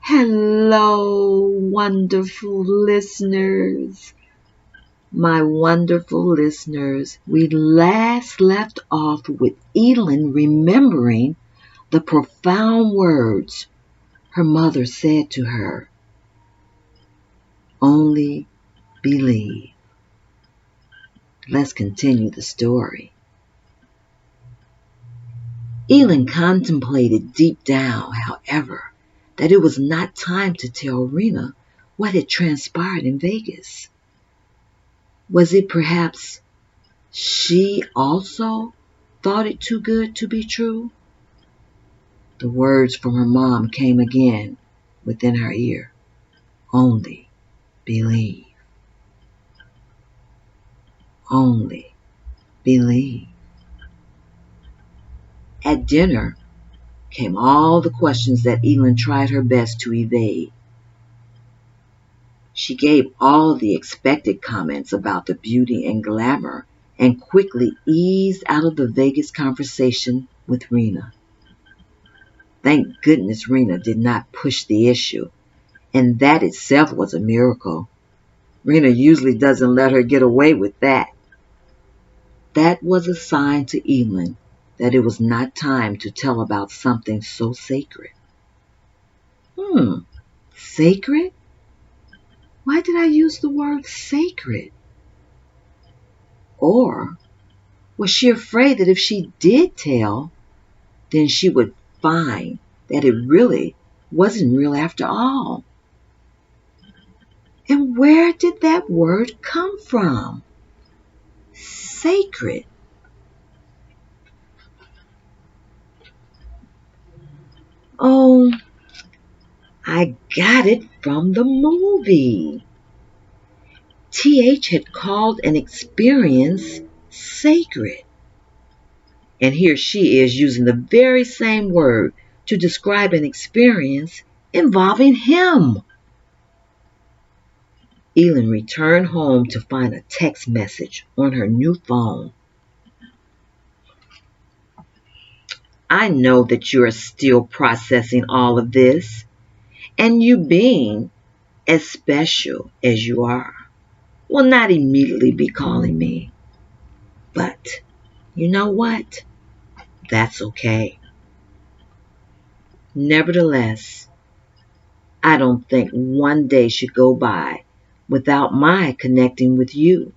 Hello, wonderful listeners. My wonderful listeners, we last left off with Elin remembering the profound words her mother said to her. Only believe. Let's continue the story. Elin contemplated deep down, however, that it was not time to tell Rena what had transpired in Vegas. Was it perhaps she also thought it too good to be true? The words from her mom came again within her ear. Only believe. Only believe. At dinner came all the questions that Elin tried her best to evade. She gave all the expected comments about the beauty and glamour and quickly eased out of the Vegas conversation with Rena. Thank goodness Rena did not push the issue, and that itself was a miracle. Rena usually doesn't let her get away with that. That was a sign to Elin that it was not time to tell about something so sacred. Sacred? Why did I use the word sacred? Or was she afraid that if she did tell, then she would find that it really wasn't real after all? And where did that word come from? Sacred. Oh, I got it from the movie. TH had called an experience sacred. And here she is using the very same word to describe an experience involving him. Elin returned home to find a text message on her new phone. I know that you are still processing all of this, and you being as special as you are will not immediately be calling me. But you know what? That's okay. Nevertheless, I don't think one day should go by without my connecting with you.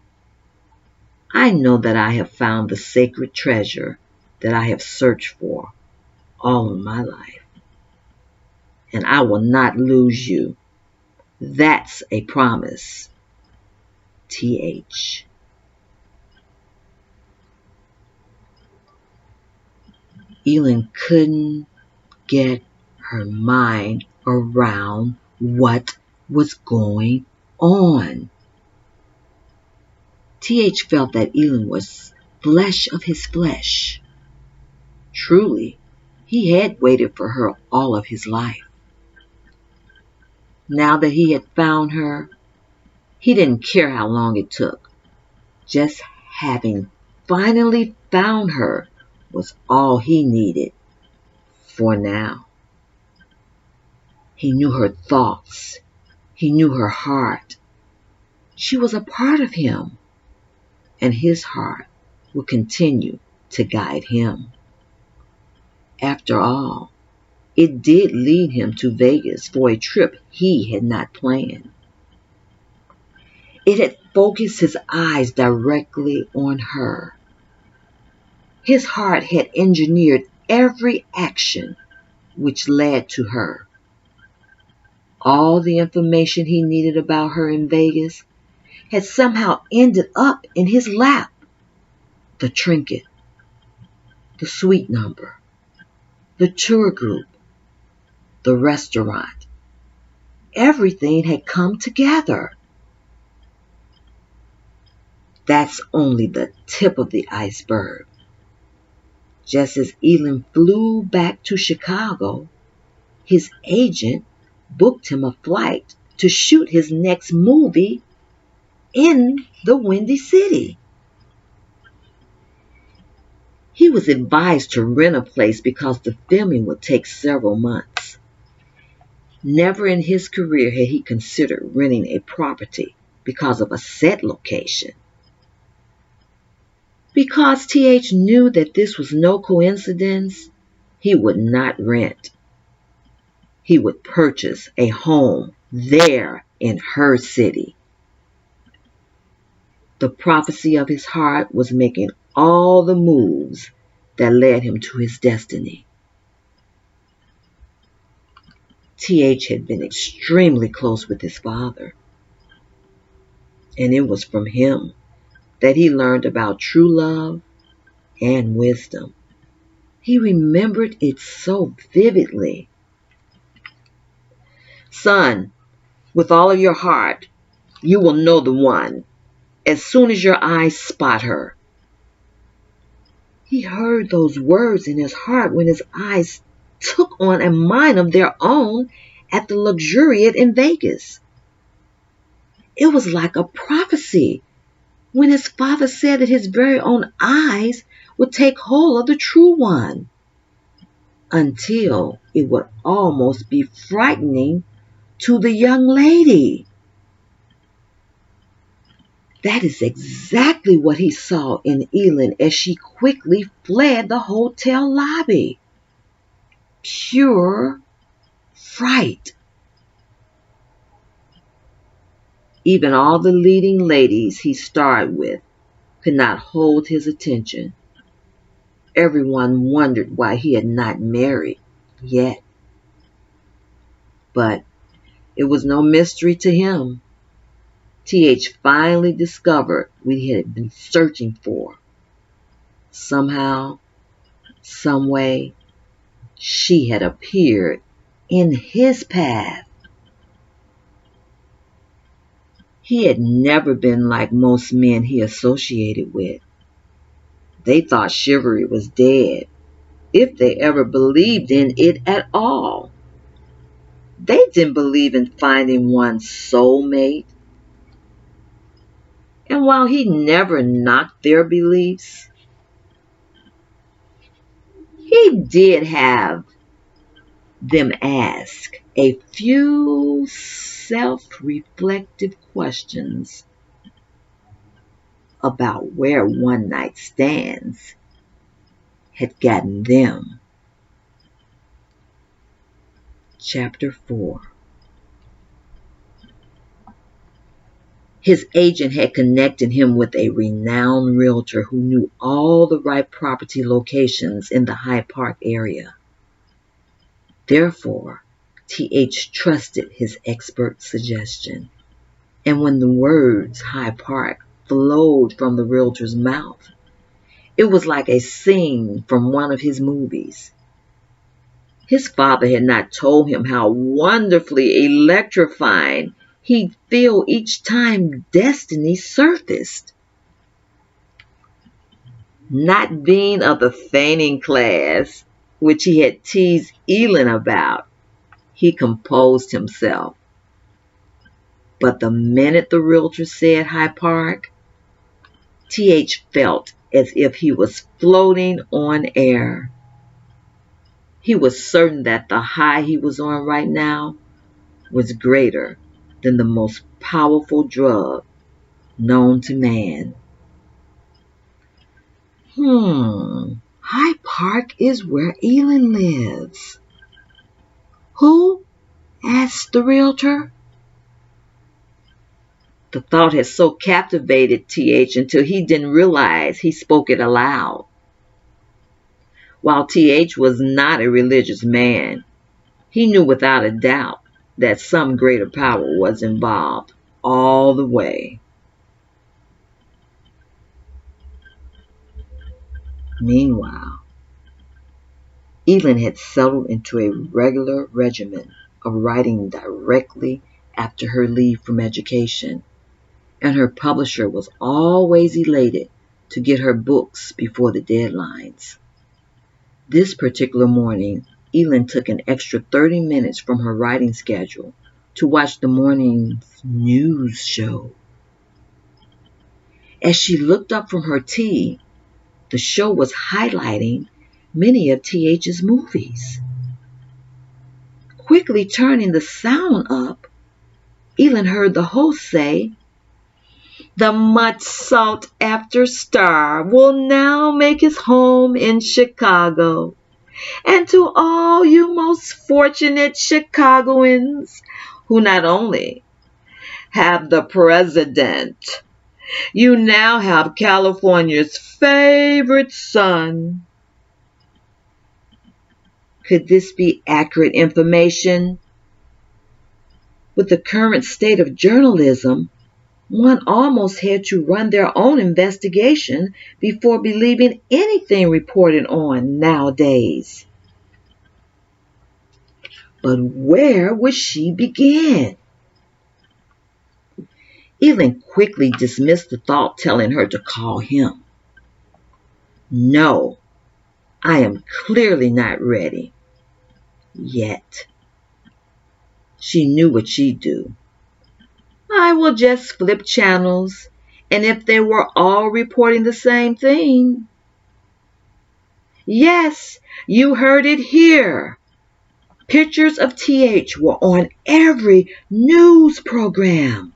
I know that I have found the sacred treasure that I have searched for all of my life. And I will not lose you. That's a promise. TH. Elin couldn't get her mind around what was going on. TH felt that Elin was flesh of his flesh. Truly, he had waited for her all of his life. Now that he had found her, he didn't care how long it took. Just having finally found her was all he needed for now. He knew her thoughts. He knew her heart. She was a part of him, and his heart would continue to guide him. After all, it did lead him to Vegas for a trip he had not planned. It had focused his eyes directly on her. His heart had engineered every action which led to her. All the information he needed about her in Vegas had somehow ended up in his lap. The trinket, the suite number, the tour group, the restaurant. Everything had come together. That's only the tip of the iceberg. Just as Elin flew back to Chicago, his agent booked him a flight to shoot his next movie in the Windy City. He was advised to rent a place because the filming would take several months. Never in his career had he considered renting a property because of a set location. Because TH knew that this was no coincidence, he would not rent. He would purchase a home there in her city. The prophecy of his heart was making all the moves that led him to his destiny. TH had been extremely close with his father, and it was from him that he learned about true love and wisdom. He remembered it so vividly. Son, with all of your heart, you will know the one as soon as your eyes spot her. He heard those words in his heart when his eyes took on a mind of their own at the luxuriate in Vegas. It was like a prophecy when his father said that his very own eyes would take hold of the true one, until it would almost be frightening to the young lady. That is exactly what he saw in EL-YON as she quickly fled the hotel lobby. Pure fright. Even all the leading ladies he starred with could not hold his attention. Everyone wondered why he had not married yet. But it was no mystery to him. TH finally discovered what he had been searching for. Somehow, some way, she had appeared in his path. He had never been like most men he associated with. They thought chivalry was dead, if they ever believed in it at all. They didn't believe in finding one's soulmate. And while he never knocked their beliefs, he did have them ask a few self-reflective questions about where one night stands had gotten them. Chapter 4. His agent had connected him with a renowned realtor who knew all the right property locations in the Hyde Park area. Therefore, TH trusted his expert suggestion. And when the words Hyde Park flowed from the realtor's mouth, it was like a scene from one of his movies. His father had not told him how wonderfully electrifying he'd feel each time destiny surfaced. Not being of the feigning class, which he had teased EL-YON about, he composed himself. But the minute the realtor said Hyde Park, TH felt as if he was floating on air. He was certain that the high he was on right now was greater than the most powerful drug known to man. Hyde Park is where EL-YON lives. Who? Asked the realtor. The thought had so captivated TH until he didn't realize he spoke it aloud. While TH was not a religious man, he knew without a doubt that some greater power was involved all the way. Meanwhile, EL-YON had settled into a regular regimen of writing directly after her leave from education, and her publisher was always elated to get her books before the deadlines. This particular morning, EL-YON took an extra 30 minutes from her writing schedule to watch the morning's news show. As she looked up from her tea, the show was highlighting many of TH's movies. Quickly turning the sound up, Elin heard the host say, "The much sought after star will now make his home in Chicago. And to all you most fortunate Chicagoans who not only have the president, you now have California's favorite son." Could this be accurate information? With the current state of journalism, one almost had to run their own investigation before believing anything reported on nowadays. But where would she begin? Elin quickly dismissed the thought telling her to call him. No, I am clearly not ready. Yet. She knew what she'd do. I will just flip channels, and if they were all reporting the same thing. Yes, you heard it here. Pictures of TH were on every news program.